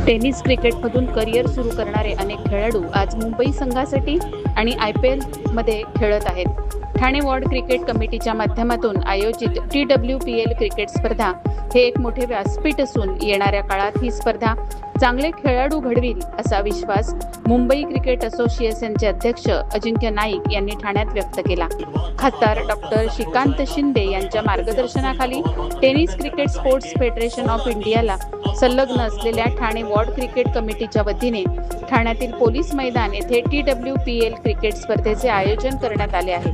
Tennis क्रिकेटमधून career सुरू करणारे अनेक खेळाडू आज मुंबई संघासाठी आणि IPLमध्ये खेळत आहेत. ठाणे वॉर्ड क्रिकेट कमिटीच्या माध्यमातून आयोजित TWPL क्रिकेट स्पर्धा हे एक मोठे व्यासपीठ असून येणाऱ्या काळात ही स्पर्धा चांगले खेळाडू घडविल असा विश्वास मुंबई क्रिकेट असोसिएशनचे अध्यक्ष अजिंक्य नाईक यांनी ठाण्यात व्यक्त केला. खासदार डॉक्टर श्रीकांत शिंदे यांच्या मार्गदर्शनाखाली tennis cricket sports federation of इंडियाला संलग्न असलेल्या ठाणे वॉर्ड क्रिकेट कमिटीच्या वतीने ठाण्यातील पोलीस मैदान येथे TWPL क्रिकेट स्पर्धेचे आयोजन करण्यात आले आहे.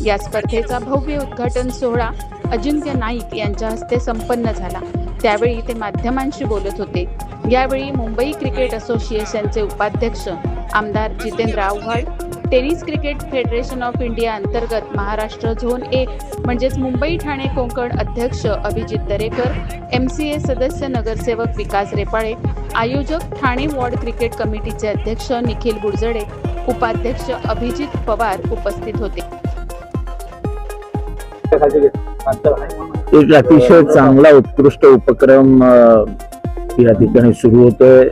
या स्पर्धेचा भव्य उद्घाटन सोहळा अजिंक्य नाईक यांच्या हस्ते संपन्न झाला. त्यावेळी ते माध्यमांशी बोलत होते. यावेळी मुंबई क्रिकेट असोसिएशनचे उपाध्यक्ष आमदार Jitendra Awhad, tennis cricket federation of India अंतर्गत महाराष्ट्र झोन 1 म्हणजेच मुंबई ठाणे कोकण अध्यक्ष अभिजित दरेकर, MCA सदस्य नगरसेवक विकास रेपाळे, आयोजक ठाणे वॉर्ड क्रिकेट कमिटीचे अध्यक्ष निखिल गुरजडे, उपाध्यक्ष अभिजित पवार उपस्थित होते. एक अतिशय चांगला उत्कृष्ट उपक्रम या ठिकाणी सुरू होतोय.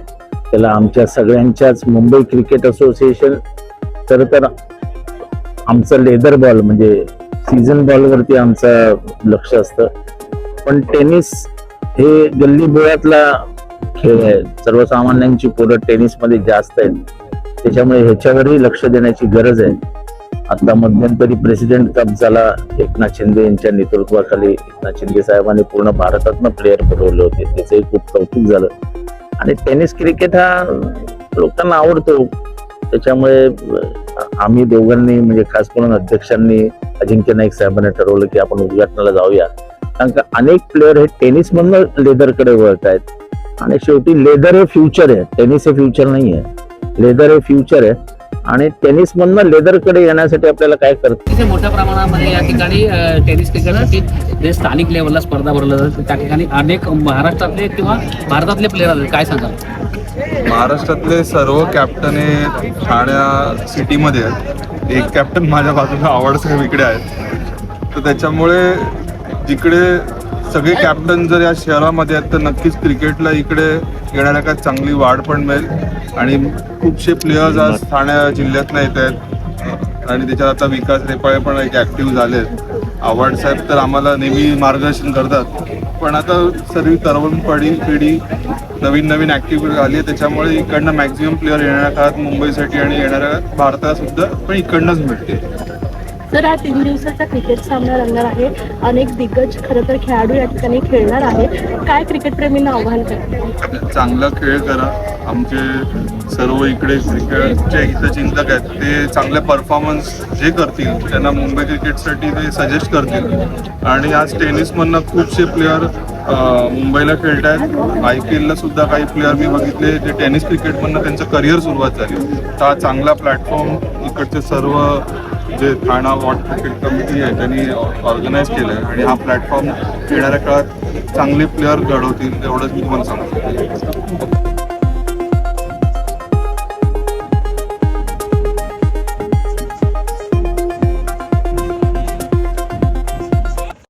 त्याला आमच्या सगळ्यांच्याच मुंबई क्रिकेट असोसिएशन तर आमचं लेदर बॉल म्हणजे सीझन बॉल वरती आमचं लक्ष असतं, पण टेनिस हे गल्ली बोळातला खेळ आहे. सर्वसामान्यांची पोरं टेनिस मध्ये जास्त आहेत, त्याच्यामुळे ह्याच्यावरही लक्ष देण्याची गरज आहे. आता मध्यंतरी प्रेसिडेंट कप झाला एकनाथ शिंदे यांच्या नेतृत्वाखाली. एकनाथ शिंदे साहेबांनी पूर्ण भारतातनं प्लेअर बोलवले होते, त्याचंही खूप कौतुक झालं. आणि टेनिस क्रिकेट हा लोकांना आवडतो, त्याच्यामुळे आम्ही दोघांनी म्हणजे खास करून अध्यक्षांनी अजिंक्य नाईक साहेबांनी ठरवलं की आपण उद्घाटनाला जाऊया. कारण का अनेक प्लेअर हे टेनिस मधनं लेदरकडे वळत आहेत. आणि शेवटी लेदर हे फ्युचर आहे, टेनिस हे फ्युचर नाही आहे. लेदर हे फ्युचर आहे आणि टेनिस मधनं लेदरकडे येण्यासाठी आपल्याला काय करतो. मोठ्या प्रमाणामध्ये या ठिकाणी टेनिस क्रिकेटसाठी जे स्थानिक लेवलला स्पर्धा भरवल्या जातात, त्या ठिकाणी अनेक महाराष्ट्रातले किंवा भारतातले प्लेयर आहेत. काय सांगाल? महाराष्ट्रातले सर्व कॅप्टन हे ठाण्या सिटीमध्ये आहेत. एक कॅप्टन माझ्या बाजूला आवड साहेब इकडे आहेत, तर त्याच्यामुळे जिकडे सगळे कॅप्टन जर या शहरामध्ये आहेत तर नक्कीच क्रिकेटला इकडे येणाऱ्या का चांगली वाढ पण मिळेल. आणि खूपशे प्लेयर्स आज ठाण्या जिल्ह्यातनं येत आहेत आणि त्याच्यात आता विकास रेपाळे पण एक ॲक्टिव्ह झाले आहेत. आव्हाड साहेब तर आम्हाला नेहमी मार्गदर्शन करतात, पण आता सर्व तरुण पिढी नवीन ॲक्टिव्ह झाली आहे, त्याच्यामुळे इकडनं मॅक्झिमम प्लेयर येणाऱ्या काळात मुंबईसाठी आणि येणाऱ्या भारताला सुद्धा पण इकडनंच मिळते. सर, हा 3 दिवसाचा क्रिकेट सामना रंगणार आहे. अनेक दिग्गज खरं तर खेळाडू या ठिकाणी खेळणार आहे. काय क्रिकेटप्रेमींना आव्हान करतात? चांगला खेळ करा. आमचे सर्व इकडे क्रिकेटचे हितचिंतक आहेत, ते चांगले परफॉर्मन्स जे करतील त्यांना मुंबई क्रिकेटसाठी ते सजेस्ट करतील. आणि आज टेनिसमधनं खूपसे प्लेयर मुंबईला खेळत आहेत. IPLला सुद्धा काही प्लेयर मी बघितले ते टेनिस क्रिकेटमधनं त्यांचं करिअर सुरुवात झाली. तर हा चांगला प्लॅटफॉर्म इकडचे सर्व जे ठाणा वॉर्ड क्रिकेट कमिटी आहे त्यांनी ऑर्गनाईज केलं आहे आणि हा प्लॅटफॉर्म येणाऱ्या काळात चांगले प्लेअर घडवतील एवढंच मी तुम्हाला सांगतो.